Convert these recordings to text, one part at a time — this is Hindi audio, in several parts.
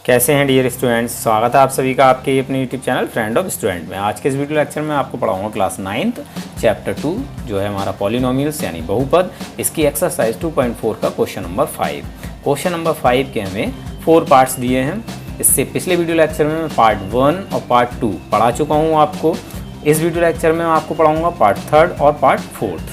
कैसे हैं डियर स्टूडेंट्स। स्वागत है आप सभी का आपके अपने YouTube channel friend of student में। आज के इस वीडियो लेक्चर में आपको पढ़ाऊंगा क्लास 9th चैप्टर 2 जो है हमारा पॉलिनोमियल्स यानी बहुपद। इसकी एक्सरसाइज 2.4 का क्वेश्चन नंबर 5। क्वेश्चन नंबर 5 के हमें 4 पार्ट्स दिए हैं। इससे पिछले वीडियो लेक्चर में मैं पार्ट 1 और पार्ट 2 पढ़ा चुका हूँ आपको। इस वीडियो लेक्चर में मैं आपको पढ़ाऊँगा पार्ट 3 और पार्ट 4।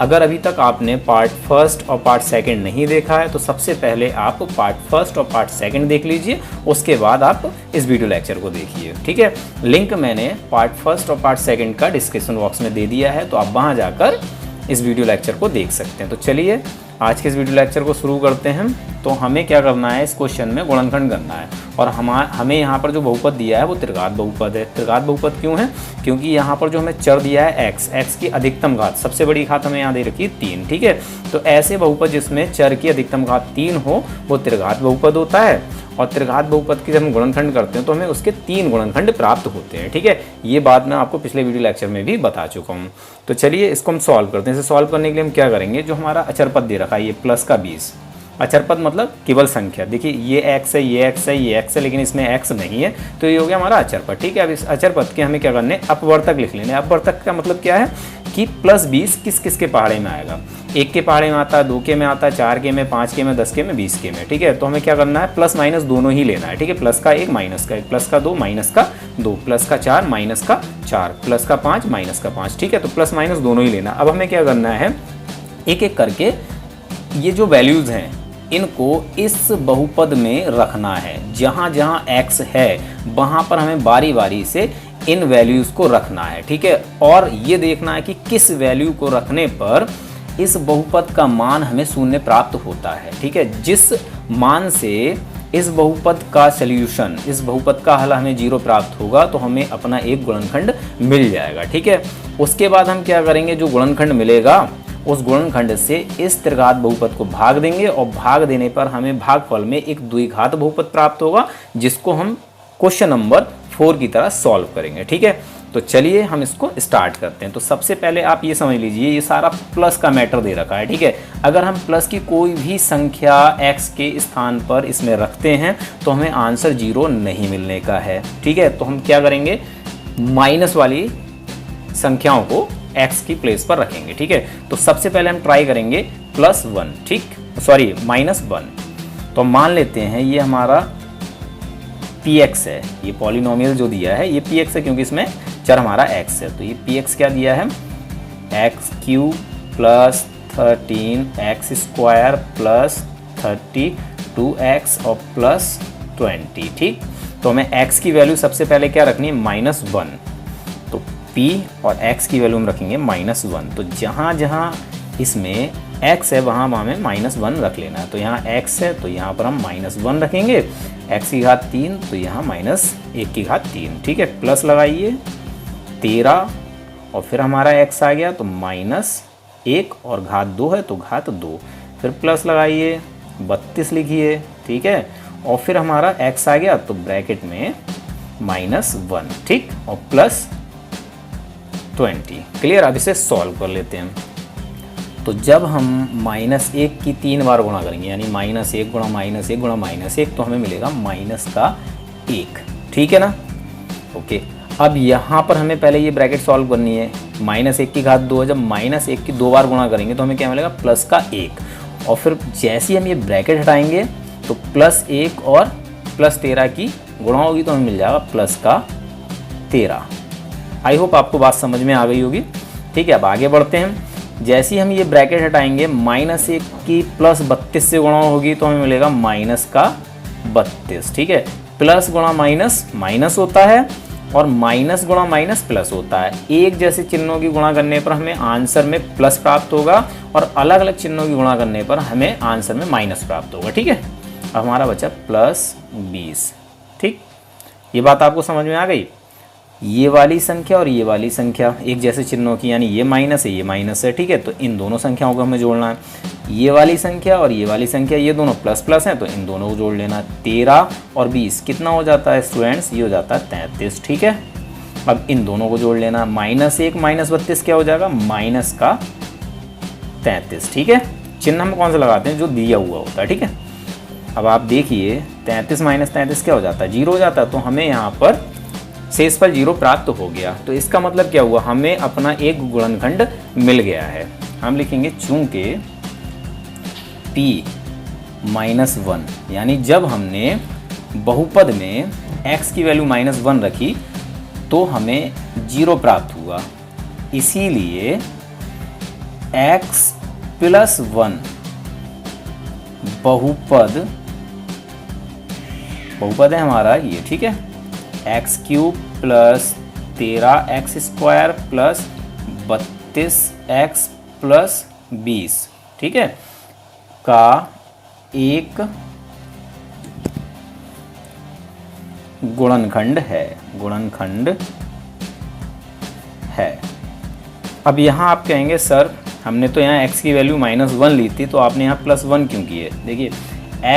अगर अभी तक आपने पार्ट 1 और पार्ट 2 नहीं देखा है तो सबसे पहले आप पार्ट 1 और पार्ट 2 देख लीजिए, उसके बाद आप इस वीडियो लेक्चर को देखिए। ठीक है, लिंक मैंने पार्ट 1 और पार्ट 2 का डिस्क्रिप्शन बॉक्स में दे दिया है, तो आप वहां जाकर इस वीडियो लेक्चर को देख सकते हैं। तो चलिए आज के इस वीडियो लेक्चर को शुरू करते हैं। तो हमें क्या करना है, इस क्वेश्चन में गुणनखंड करना है और हमें यहाँ पर जो बहुपद दिया है वो त्रिघात बहुपद है। त्रिघात बहुपद क्यों है? क्योंकि यहाँ पर जो हमें चर दिया है x की अधिकतम घात, सबसे बड़ी घात हमें यहाँ दे रखी है 3। ठीक है, तो ऐसे बहुपद जिसमें चर की अधिकतम घात 3 हो वो त्रिघात बहुपद होता है। और त्रिघात बहुपद की जब हम गुणनखंड करते हैं तो हमें उसके 3 गुणनखंड प्राप्त होते हैं। ठीक है, ये बात मैं आपको पिछले वीडियो लेक्चर में भी बता चुका हूँ। तो चलिए इसको हम सॉल्व करते हैं। इसे सॉल्व करने के लिए हम क्या करेंगे, जो हमारा अचर पद दे रखा है ये प्लस का 20, अचर पद मतलब केवल संख्या। देखिए ये x है, ये x है, ये x है, लेकिन इसमें x नहीं है, तो ये हो गया हमारा अचर पद। ठीक है, अब इस अचर पद के हमें क्या करने, अपवर्तक लिख लेने। अपवर्तक का मतलब क्या है कि प्लस 20 किस किस के पहाड़े में आएगा। 1 के पहाड़े में आता है, 2 के में आता है, 4 के में, 5 के में, 10 के में, 20 के में। ठीक है, तो हमें क्या करना है, प्लस माइनस दोनों ही लेना है। ठीक है, प्लस का 1 माइनस का 1, प्लस का 2 माइनस का 2, प्लस का 4 माइनस का 4, प्लस का 5 माइनस का 5। ठीक है, तो प्लस माइनस दोनों ही लेना। अब हमें क्या करना है, एक एक करके ये जो वैल्यूज़ हैं इनको इस बहुपद में रखना है। जहाँ जहाँ x है वहाँ पर हमें बारी बारी से इन वैल्यूज़ को रखना है। ठीक है, और ये देखना है कि किस वैल्यू को रखने पर इस बहुपद का मान हमें शून्य प्राप्त होता है। ठीक है, जिस मान से इस बहुपद का सॉल्यूशन, इस बहुपद का हल हमें 0 प्राप्त होगा तो हमें अपना एक गुणनखंड मिल जाएगा। ठीक है, उसके बाद हम क्या करेंगे, जो गुणनखंड मिलेगा उस गुणनखंड से इस त्रिघात बहुपद को भाग देंगे और भाग देने पर हमें भागफल में एक द्विघात बहुपद प्राप्त होगा, जिसको हम क्वेश्चन नंबर 4 की तरह सॉल्व करेंगे। ठीक है, तो चलिए हम इसको स्टार्ट करते हैं। तो सबसे पहले आप ये समझ लीजिए, ये सारा प्लस का मैटर दे रखा है। ठीक है, अगर हम प्लस की कोई भी संख्या x के स्थान पर इसमें रखते हैं तो हमें आंसर 0 नहीं मिलने का है। ठीक है, तो हम क्या करेंगे, माइनस वाली संख्याओं को x की प्लेस पर रखेंगे। ठीक है, तो सबसे पहले हम ट्राई करेंगे +1, ठीक, सॉरी -1। तो मान लेते हैं ये हमारा px है, ये पॉलिनोमियल जो दिया है ये px है क्योंकि इसमें चर हमारा x है। तो ये px क्या दिया है, x³ + 13x² + 32x और +20। ठीक, तो हमें x की वैल्यू सबसे पहले क्या रखनी है, -1। तो p और x की वैल्यू हम रखेंगे -1। तो जहाँ जहाँ इसमें x है वहाँ हमें -1 रख लेना है। तो यहाँ x है तो यहाँ पर हम -1 रखेंगे, x की घात 3 तो यहाँ -1 की घात 3। ठीक है, प्लस लगाइए 13 और फिर हमारा x आ गया तो -1 और घात 2 है तो घात 2, फिर प्लस लगाइए 32 लिखिए। ठीक है, और फिर हमारा x आ गया तो ब्रैकेट में -1, ठीक, और +20। क्लियर, अब इसे सॉल्व कर लेते हैं। तो जब हम -1 की 3 बार गुणा करेंगे यानी -1 गुणा -1 गुणा -1 तो हमें मिलेगा -1। ठीक है ना, ओके। अब यहाँ पर हमें पहले ये ब्रैकेट सॉल्व करनी है। -1 की घात 2 है, जब -1 की 2 बार गुणा करेंगे तो हमें क्या मिलेगा, +1। और फिर जैसे ही हम ये ब्रैकेट हटाएंगे तो +1 और +13 की गुणा होगी तो हमें मिल जाएगा +13। आई होप आपको बात समझ में आ गई होगी। ठीक है, अब आगे बढ़ते हैं। जैसे ही हम ये ब्रैकेट हटाएंगे -1 की +32 से गुणा होगी तो हमें मिलेगा -32। ठीक है, प्लस गुणा माइनस माइनस होता है और माइनस गुणा माइनस प्लस होता है। एक जैसे चिन्हों की गुणा करने पर हमें आंसर में प्लस प्राप्त होगा और अलग अलग चिन्हों की गुणा करने पर हमें आंसर में माइनस प्राप्त होगा। ठीक है, अब हमारा बचा +20। ठीक, ये बात आपको समझ में आ गई। ये वाली संख्या और ये वाली संख्या एक जैसे चिन्हों की, यानी ये माइनस है ये माइनस है। ठीक है, तो इन दोनों संख्याओं को हमें जोड़ना है। ये वाली संख्या और ये वाली संख्या ये दोनों प्लस प्लस हैं तो इन दोनों को जोड़ लेना। 13 और 20 कितना हो जाता है स्टूडेंट्स, ये हो जाता है 33। ठीक है, अब इन दोनों को जोड़ लेना। -1 -32 क्या हो जाएगा, -33। ठीक है, चिन्ह हम कौन सा लगाते हैं, जो दिया हुआ होता है। ठीक है, अब आप देखिए 33 माइनस 33 क्या हो जाता है, 0 हो जाता है। तो हमें यहाँ पर शेष पर 0 प्राप्त हो गया। तो इसका मतलब क्या हुआ, हमें अपना एक गुणनखंड मिल गया है। हम लिखेंगे चूंकि t-1, यानी जब हमने बहुपद में x की वैल्यू -1 रखी तो हमें 0 प्राप्त हुआ, इसीलिए x + 1 बहुपद है हमारा ये, ठीक है। x³ + 13x² + 32x + 20, ठीक है, का एक गुणनखंड है। अब यहाँ आप कहेंगे सर हमने तो यहाँ x की वैल्यू -1 ली थी, तो आपने यहाँ +1 क्यों किए। देखिए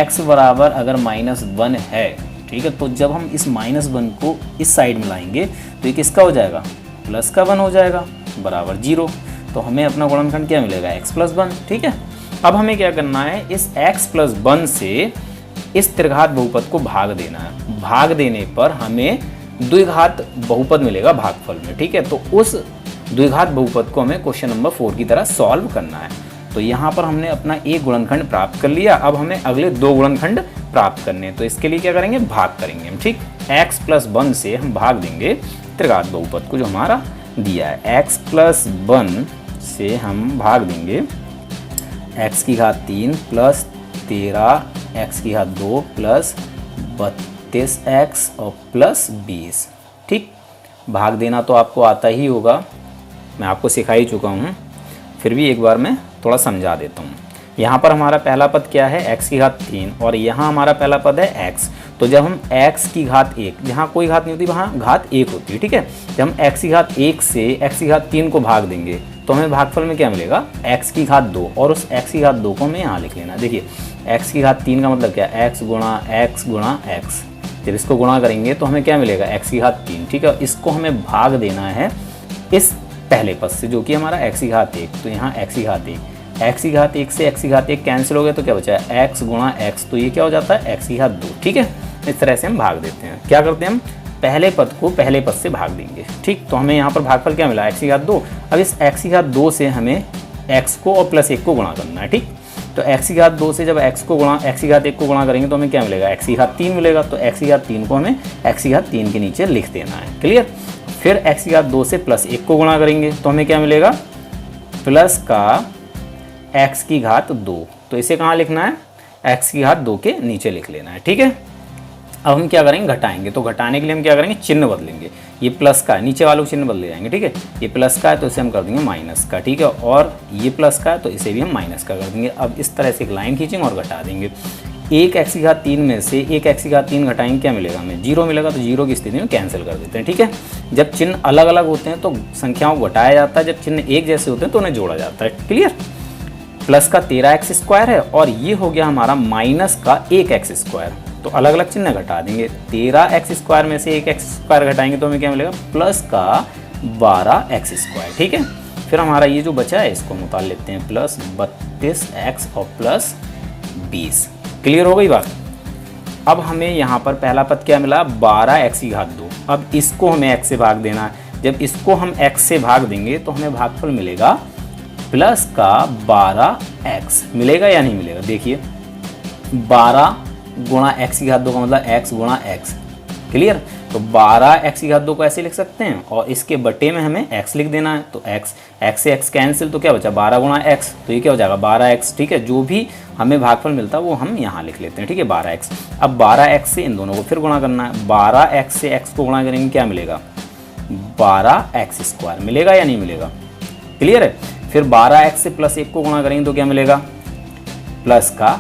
x बराबर अगर -1 है, ठीक है, तो जब हम इस -1 को इस साइड में लाएंगे तो ये किसका हो जाएगा, +1 हो जाएगा, बराबर 0। तो हमें अपना गुणनखंड क्या मिलेगा, x + 1, ठीक है। अब हमें क्या करना है, इस x + 1 से इस त्रिघात बहुपद को भाग देना है। भाग देने पर हमें द्विघात बहुपद मिलेगा भागफल में, ठीक है। तो उस द्विघात बहुपद को हमें क्वेश्चन नंबर 4 की तरह सॉल्व करना है। तो यहाँ पर हमने अपना एक गुणनखंड प्राप्त कर लिया। अब हमें अगले 2 गुणनखंड प्राप्त करने हैं। तो इसके लिए क्या करेंगे, भाग करेंगे हम, ठीक। x + 1 से हम भाग देंगे त्रिघात बहुपद को जो हमारा दिया है। x + 1 से हम भाग देंगे x³ + 13x² + 32x और +20, ठीक। भाग देना तो आपको आता ही होगा, मैं आपको सिखा ही चुका हूँ, फिर भी एक बार मैं थोड़ा समझा देता हूँ। यहाँ पर हमारा पहला पद क्या है, x³ और यहाँ हमारा पहला पद है x। तो जब हम x⁻1, जहाँ कोई घात नहीं होती वहाँ घात 1 होती है, ठीक है। जब हम x⁻1 से x⁻3 को भाग देंगे तो हमें भागफल में क्या मिलेगा, x⁻2, और उस x⁻2 को हमें यहाँ लिख लेना। देखिए x⁻3 का मतलब क्या है, x गुणा x। जब इसको गुणा करेंगे तो हमें क्या मिलेगा, x⁻3, ठीक है। इसको हमें भाग देना है इस पहले पद से जो कि हमारा x⁻1। तो यहाँ x⁻1 से x⁻1 कैंसिल हो गया तो क्या बचा है, x गुणा x। तो ये क्या हो जाता है, x⁻2, ठीक है। इस तरह से हम भाग देते हैं। क्या करते हैं, हम पहले पद को पहले पद से भाग देंगे, ठीक। तो हमें यहाँ पर भागफल क्या मिला, x⁻2। अब इस x⁻2 से हमें x को और +1 को गुणा करना है, ठीक। तो x⁻2 से जब x⁻1 को गुणा करेंगे तो हमें क्या मिलेगा, x⁻3 मिलेगा। तो x⁻3 को हमें x⁻3 के नीचे लिख देना है, क्लियर। फिर x⁻2 से +1 को गुणा करेंगे तो हमें क्या मिलेगा, प्लस का x⁻2। तो इसे कहाँ लिखना है, x⁻2 के नीचे लिख लेना है, ठीक है। अब हम क्या करेंगे, घटाएंगे। तो घटाने के लिए हम क्या करेंगे, चिन्ह बदलेंगे। ये प्लस का है, नीचे वालों चिन्ह बदले जाएंगे, ठीक है। ये प्लस का है तो इसे हम कर देंगे माइनस का, ठीक है। और ये प्लस का है तो इसे भी हम माइनस का कर देंगे। अब इस तरह से एक लाइन खींचेंगे और घटा देंगे। एक x⁻3 में से एक x⁻3 घटाएंगे, क्या मिलेगा हमें, 0 मिलेगा। तो 0 की स्थिति में कैंसिल कर देते हैं, ठीक है। जब चिन्ह अलग अलग होते हैं तो संख्याओं को घटाया जाता है, जब चिन्ह एक जैसे होते हैं तो उन्हें जोड़ा जाता है, क्लियर। प्लस का 13x² है और ये हो गया हमारा माइनस का 1x²। तो अलग अलग चिन्ह घटा देंगे। 13x² में से 1x² घटाएंगे तो हमें क्या मिलेगा, प्लस का 12x², ठीक है। फिर हमारा ये जो बचा है इसको हम उतार लेते हैं, +32x और +20। क्लियर हो गई बात। अब हमें यहाँ पर पहला पद क्या मिला, 12x⁻2। अब इसको हमें x से भाग देना है। जब इसको हम x से भाग देंगे तो हमें भागफल मिलेगा प्लस का 12x। मिलेगा या नहीं मिलेगा, देखिए 12 गुणा x⁻2 का मतलब x गुणा x, क्लियर। तो 12x⁻2 को ऐसे लिख सकते हैं और इसके बटे में हमें x लिख देना है। तो x से x कैंसिल, तो क्या बचा, 12 गुणा x। तो ये क्या हो जाएगा, 12x, ठीक है। जो भी हमें भागफल मिलता है वो हम यहाँ लिख लेते हैं, ठीक है, 12x। अब 12x से इन दोनों को फिर गुणा करना है। 12x से x को गुणा करेंगे, क्या मिलेगा, 12x² मिलेगा या नहीं मिलेगा, क्लियर है। फिर 12x से +1 को गुणा करेंगे तो क्या मिलेगा, प्लस का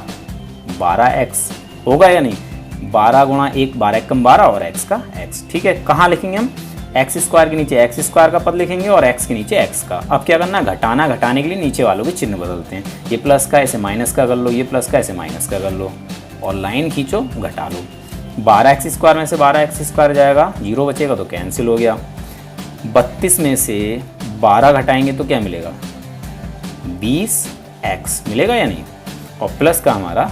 12x होगा या नहीं। 12 गुणा 1, 12 × 12 और x का x, ठीक है। कहाँ लिखेंगे हम, x² के नीचे x² का पद लिखेंगे और x के नीचे x का। अब क्या करना, घटाना। घटाने के लिए नीचे वालों के चिन्ह बदलते हैं। ये प्लस का ऐसे माइनस का कर लो, ये प्लस का ऐसे माइनस का कर लो और लाइन खींचो, घटा लो। 12x² में से 12x² जाएगा, 0 बचेगा तो कैंसिल हो गया। 32 में से 12 घटाएंगे तो क्या मिलेगा, 20x मिलेगा या नहीं। और प्लस का हमारा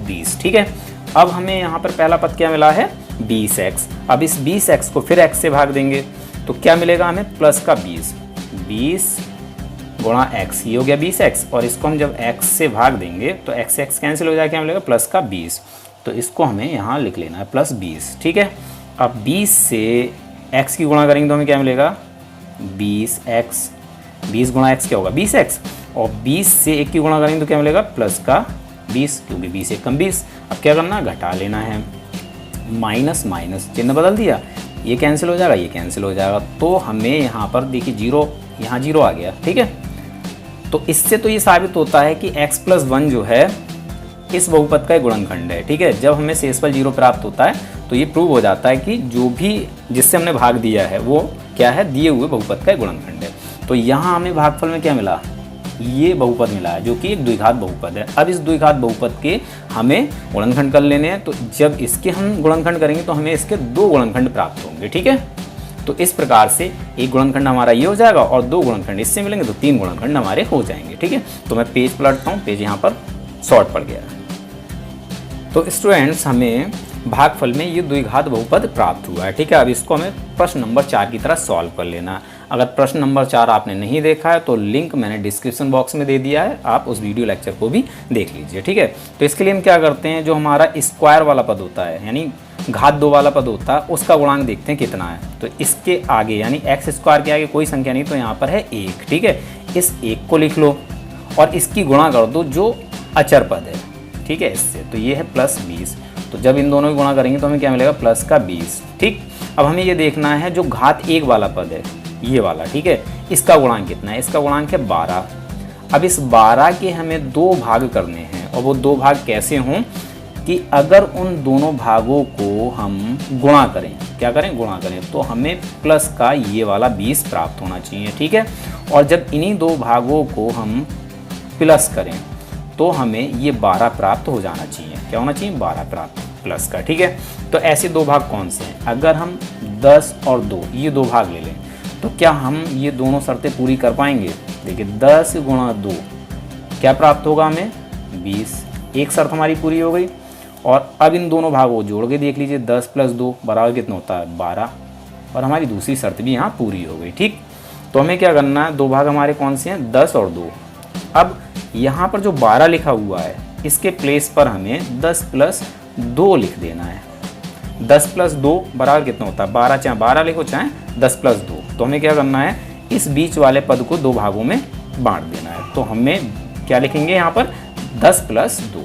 20। ठीक है, अब हमें यहाँ पर पहला पद क्या मिला है 20x। अब इस 20x को फिर x से भाग देंगे तो क्या मिलेगा हमें प्लस का 20 गुणा x, ये हो गया 20x। और इसको हम जब x से भाग देंगे तो x से x कैंसिल हो जाएगा, क्या मिलेगा प्लस का 20। तो इसको हमें यहाँ लिख लेना है प्लस 20। ठीक है, अब 20 से x की गुणा करेंगे तो हमें क्या मिलेगा 20x। 20 गुणा x क्या होगा 20x, और 20 से 1 की गुणा करेंगे तो क्या मिलेगा प्लस का 20, क्योंकि 20 एक कम 20। अब क्या करना, घटा लेना है, माइनस माइनस चिन्ह बदल दिया, ये कैंसिल हो जाएगा, ये कैंसिल हो जाएगा। तो हमें यहाँ पर देखिए 0, यहाँ 0 आ गया। ठीक है, तो इससे तो ये साबित होता है कि x + 1 जो है इस बहुपद का एक गुणनखंड है। ठीक है, जब हमें शेषफल 0 प्राप्त होता है तो ये प्रूव हो जाता है कि जो भी जिससे हमने भाग दिया है वो क्या है, दिए हुए बहुपद का एक गुणनखंड है। तो यहाँ हमें भागफल में क्या मिला, ये बहुपद मिला है जो कि एक द्विघात बहुपद है। अब इस द्विघात बहुपद के हमें गुणनखंड कर लेने हैं। तो जब इसके हम गुणनखंड करेंगे तो हमें इसके 2 गुणनखंड प्राप्त होंगे। ठीक है, तो इस प्रकार से एक गुणनखंड हमारा ये हो जाएगा और 2 गुणनखंड इससे मिलेंगे तो 3 गुणनखंड हमारे हो जाएंगे। ठीक है, तो मैं पेज पलटता हूँ, पेज यहाँ पर शॉर्ट पड़ गया है। तो स्टूडेंट्स हमें भागफल में ये द्विघात बहुपद प्राप्त हुआ है। ठीक है, अब इसको हमें प्रश्न नंबर 4 की तरह सॉल्व कर लेना। अगर प्रश्न नंबर 4 आपने नहीं देखा है तो लिंक मैंने डिस्क्रिप्शन बॉक्स में दे दिया है, आप उस वीडियो लेक्चर को भी देख लीजिए। ठीक है, तो इसके लिए हम क्या करते हैं, जो हमारा स्क्वायर वाला पद होता है यानी घात 2 वाला पद होता है उसका गुणांक देखते हैं कितना है। तो इसके आगे यानी x² के आगे कोई संख्या नहीं, तो यहाँ पर है 1। ठीक है, इस 1 को लिख लो और इसकी गुणा कर दो जो अचर पद है। ठीक है, इससे तो ये है प्लस 20। तो जब इन दोनों की गुणा करेंगे तो हमें क्या मिलेगा प्लस का 20। ठीक, अब हमें ये देखना है जो घात 1 वाला पद है ये वाला। ठीक है, इसका गुणांक कितना है, इसका गुणांक है 12। अब इस 12 के हमें 2 भाग करने हैं, और वो 2 भाग कैसे हों कि अगर उन दोनों भागों को हम गुणा करें, क्या करें गुणा करें, तो हमें प्लस का ये वाला 20 प्राप्त होना चाहिए। ठीक है, और जब इन्हीं 2 भागों को हम प्लस करें तो हमें ये 12 प्राप्त हो जाना चाहिए। क्या होना चाहिए 12 प्राप्त प्लस का। ठीक है, तो ऐसे 2 भाग कौन से हैं, अगर हम 10 और 2 ये 2 भाग ले लें तो क्या हम ये दोनों शर्तें पूरी कर पाएंगे। देखिए 10 गुणा 2 क्या प्राप्त होगा हमें 20, एक शर्त हमारी पूरी हो गई। और अब इन दोनों भागों को जोड़ के देख लीजिए, 10 + 2 बराबर कितना होता है 12, और हमारी दूसरी शर्त भी यहाँ पूरी हो गई। ठीक, तो हमें क्या करना है, 2 भाग हमारे कौन से हैं 10 और 2। अब यहाँ पर जो 12 लिखा हुआ है इसके प्लेस पर हमें 10 + 2 लिख देना है। 10 + 2 बराबर कितना होता है 12, चाहे 12 लिखो चाहे 10 + 2। तो हमें क्या करना है, इस बीच वाले पद को 2 भागों में बांट देना है। तो हमें क्या लिखेंगे यहाँ पर 10 + 2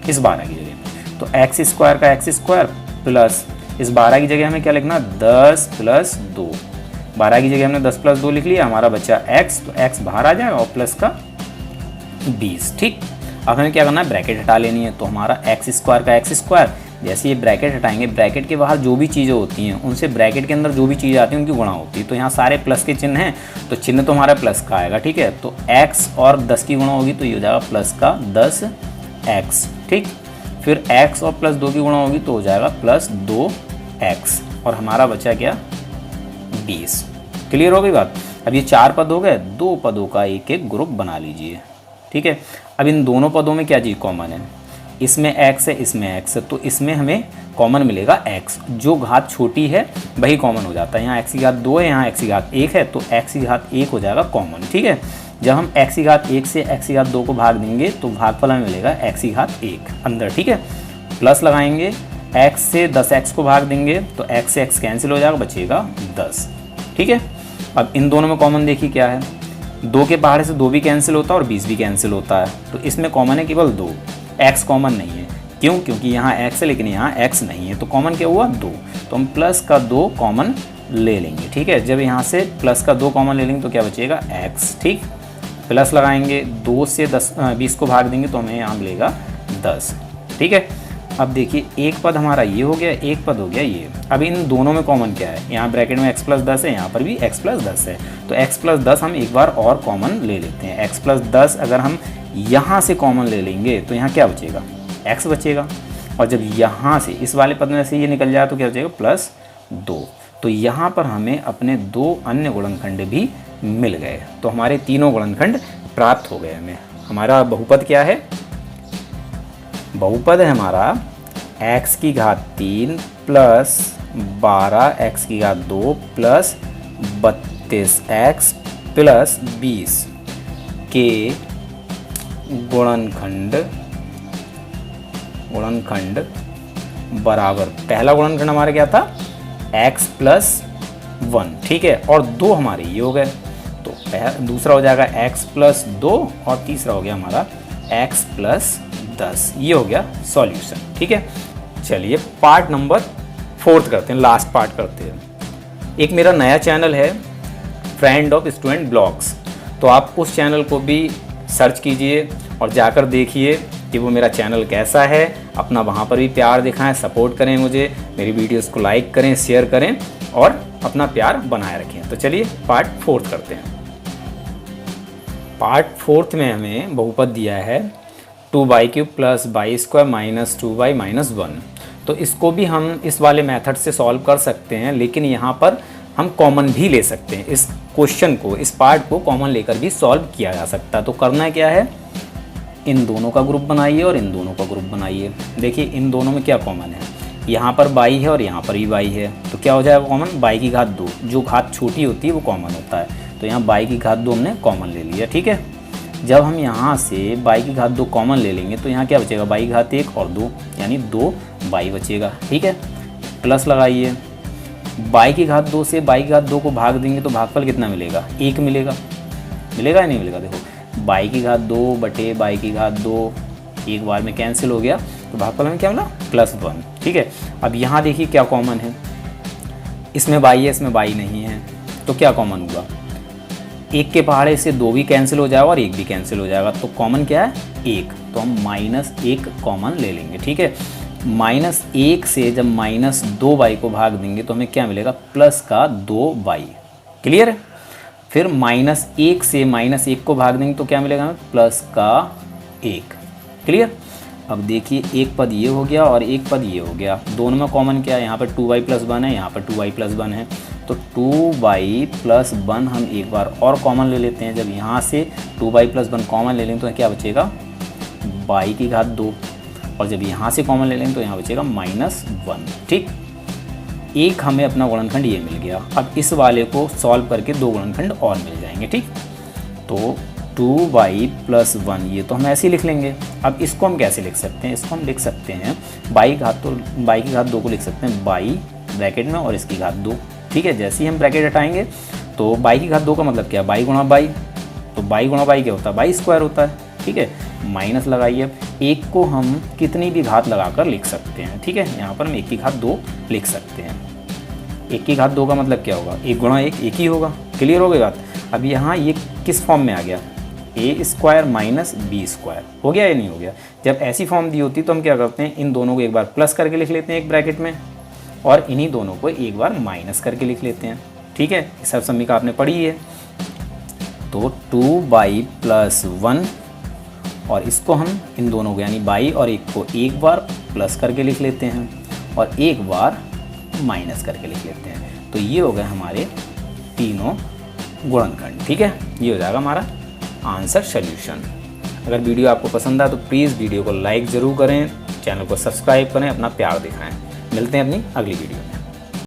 इस 12 की जगह, तो x² का x² प्लस इस 12 की जगह हमें क्या लिखना 10 + 2। 12 की जगह हमने 10 + 2 लिख लिया, हमारा बच्चा x, तो x बाहर आ जाएगा और प्लस का 20। ठीक, अब हमें क्या करना है ब्रैकेट हटा लेनी है। तो हमारा x² का x², जैसे ये ब्रैकेट हटाएंगे, ब्रैकेट के बाहर जो भी चीज़ें होती हैं उनसे ब्रैकेट के अंदर जो भी चीज़ आती है उनकी गुणा होती है। तो यहाँ सारे प्लस के चिन्ह हैं, तो चिन्ह तो हमारा प्लस का आएगा। ठीक है, तो x और 10 की गुणा होगी तो ये हो जाएगा प्लस का 10x। ठीक, फिर x और प्लस 2 की गुणा होगी तो हो जाएगा प्लस 2x, और हमारा बचा क्या 20। क्लियर हो गई बात। अब ये 4 पद हो गए, 2 पदों का एक एक ग्रुप बना लीजिए। ठीक है, अब इन दोनों पदों में क्या चीज़ कॉमन है, इसमें x है इसमें x है, तो इसमें हमें कॉमन मिलेगा x। जो घात छोटी है वही कॉमन हो जाता है। यहाँ x की घात 2 है, यहाँ x की घात 1 है, तो x की घात 1 हो जाएगा कॉमन। ठीक है, जब हम x की घात 1 से x की घात 2 को भाग देंगे तो भागफल हमें मिलेगा x की घात 1 अंदर। ठीक है, प्लस लगाएंगे, x से 10x को भाग देंगे तो x से x कैंसिल हो जाएगा, बचेगा 10। ठीक है, अब इन दोनों में कॉमन देखिए क्या है, 2 के बाहर से 2 भी कैंसिल होता है और 20 भी कैंसिल होता है, तो इसमें कॉमन है केवल 2, x कॉमन नहीं है। क्यों, क्योंकि यहाँ x है लेकिन यहाँ x नहीं है, तो कॉमन क्या हुआ 2, तो हम प्लस का 2 कॉमन ले लेंगे। ठीक है, जब यहाँ से प्लस का 2 कॉमन ले लेंगे तो क्या बचेगा x। ठीक, प्लस लगाएंगे, 2 से 20 को भाग देंगे तो हमें यहाँ मिलेगा 10। ठीक है, अब देखिए एक पद हमारा ये हो गया, एक पद हो गया ये। अब इन दोनों में कॉमन क्या है, यहाँ ब्रैकेट में x + 10 है, यहाँ पर भी x + 10 है, तो x + 10 हम एक बार और कॉमन ले लेते हैं। x + 10 अगर हम यहाँ से कॉमन ले लेंगे तो यहाँ क्या बचेगा x बचेगा, और जब यहाँ से इस वाले पद में से ये निकल जाए तो क्या बचेगा +2। तो यहाँ पर हमें अपने 2 अन्य गुणनखंड भी मिल गए, तो हमारे तीनों गुणनखंड प्राप्त हो गए हमें। हमारा बहुपद क्या है बहुपद है हमारा x की घात 3 प्लस 12 x की घात 2 प्लस 32x प्लस 20 के गुणनखंड बराबर, पहला गुणनखंड हमारा क्या था x प्लस 1, ठीक है, और 2 हमारे ये हो गए, तो दूसरा हो जाएगा x प्लस 2 और तीसरा हो गया हमारा x प्लस 10। ये हो गया सॉल्यूशन, ठीक है। चलिए पार्ट नंबर 4 करते हैं, लास्ट पार्ट करते हैं। एक मेरा नया चैनल है फ्रेंड ऑफ स्टूडेंट ब्लॉग्स, तो आप उस चैनल को भी सर्च कीजिए और जाकर देखिए कि वो मेरा चैनल कैसा है। अपना वहाँ पर भी प्यार दिखाएं, सपोर्ट करें मुझे, मेरी वीडियोस को लाइक करें, शेयर करें और अपना प्यार बनाए रखें। तो चलिए पार्ट 4 करते हैं। पार्ट 4 में हमें बहुपद दिया है 2y³ plus y² minus 2y minus 1। तो इसको भी हम इस वाले मेथड से सॉल्व कर सकते हैं, लेकिन यहाँ पर हम कॉमन भी ले सकते हैं। इस क्वेश्चन को, इस पार्ट को कॉमन लेकर भी सॉल्व किया जा सकता है। तो करना क्या है, इन दोनों का ग्रुप बनाइए और इन दोनों का ग्रुप बनाइए। देखिए इन दोनों में क्या कॉमन है, यहाँ पर y है और यहाँ पर भी y है, तो क्या हो जाएगा कॉमन, y की घात 2। जो घात छोटी होती है वो कॉमन होता है, तो यहाँ y की घात 2 हमने कॉमन ले लिया, ठीक है। जब हम यहाँ से y की घात 2 कॉमन ले लेंगे तो यहाँ क्या बचेगा, y की घात 1 और 2 यानी 2y बचेगा, ठीक है। प्लस लगाइए, y की घात 2 से y की घात 2 को भाग देंगे तो भागफल कितना मिलेगा, 1 मिलेगा। मिलेगा या नहीं मिलेगा, देखो y की घात 2 बटे y की घात 2 एक बार में कैंसिल हो गया, तो भागफल में क्या मिला, +1, ठीक है। अब यहाँ देखिए क्या कॉमन है, इसमें y है, इसमें y नहीं है, तो क्या कॉमन हुआ, 1 के पहाड़े से 2 भी कैंसिल हो जाएगा और 1 भी कैंसिल हो जाएगा, तो कॉमन क्या है 1, तो हम -1 कॉमन ले लेंगे, ठीक है। -1 से जब -2y को भाग देंगे तो हमें क्या मिलेगा, प्लस का 2y, क्लियर है। फिर -1 से -1 को भाग देंगे तो क्या मिलेगा हमें, प्लस का 1, क्लियर। अब देखिए एक पद ये हो गया और एक पद ये हो गया, दोनों में कॉमन क्या है, यहाँ पर 2y + 1 है, यहाँ पर 2y + 1 है, तो 2y + 1 हम एक बार और कॉमन ले लेते हैं। जब यहाँ से 2y + 1 कॉमन ले लेंगे तो क्या बचेगा, y की घात 2, और जब यहाँ से कॉमन ले लेंगे तो यहाँ बचेगा -1, ठीक। एक हमें अपना गुणनखंड ये मिल गया। अब इस वाले को सॉल्व करके 2 गुणनखंड और मिल जाएंगे, ठीक। तो 2y + 1 ये तो हम ऐसे ही लिख लेंगे। अब इसको हम कैसे लिख सकते हैं, इसको हम लिख सकते हैं y की घात 2 को लिख सकते हैं y ब्रैकेट में और इसकी घात 2, ठीक है। जैसे ही हम ब्रैकेट हटाएंगे तो y की घात 2 का मतलब क्या है, y गुणा y, तो y गुणा y क्या होता है, y² होता है, ठीक है। माइनस लगाइए, एक को हम कितनी भी घात लगाकर लिख सकते हैं, ठीक है। यहाँ पर हम 1 की घात 2 लिख सकते हैं। 1 की घात 2 का मतलब क्या होगा, 1 गुणा 1 1 ही होगा, क्लियर हो गई बात। अब यहाँ ये किस फॉर्म में आ गया, a² माइनस b² हो गया या नहीं हो गया। जब ऐसी फॉर्म दी होती तो हम क्या करते हैं, इन दोनों को एक बार प्लस करके लिख लेते हैं एक ब्रैकेट में, और इन्हीं दोनों को एक बार माइनस करके लिख लेते हैं, ठीक है। इस सब समीकरण आपने पढ़ी है। तो 2y + 1 और इसको हम इन दोनों को यानी y और 1 को एक बार प्लस करके लिख लेते हैं और एक बार माइनस करके लिख लेते हैं। तो ये हो गए हमारे तीनों गुणनखंड, ठीक है। ये हो जाएगा हमारा आंसर सॉल्यूशन। अगर वीडियो आपको पसंद आए तो प्लीज़ वीडियो को लाइक ज़रूर करें, चैनल को सब्सक्राइब करें, अपना प्यार दिखाएं। मिलते हैं अपनी अगली वीडियो में।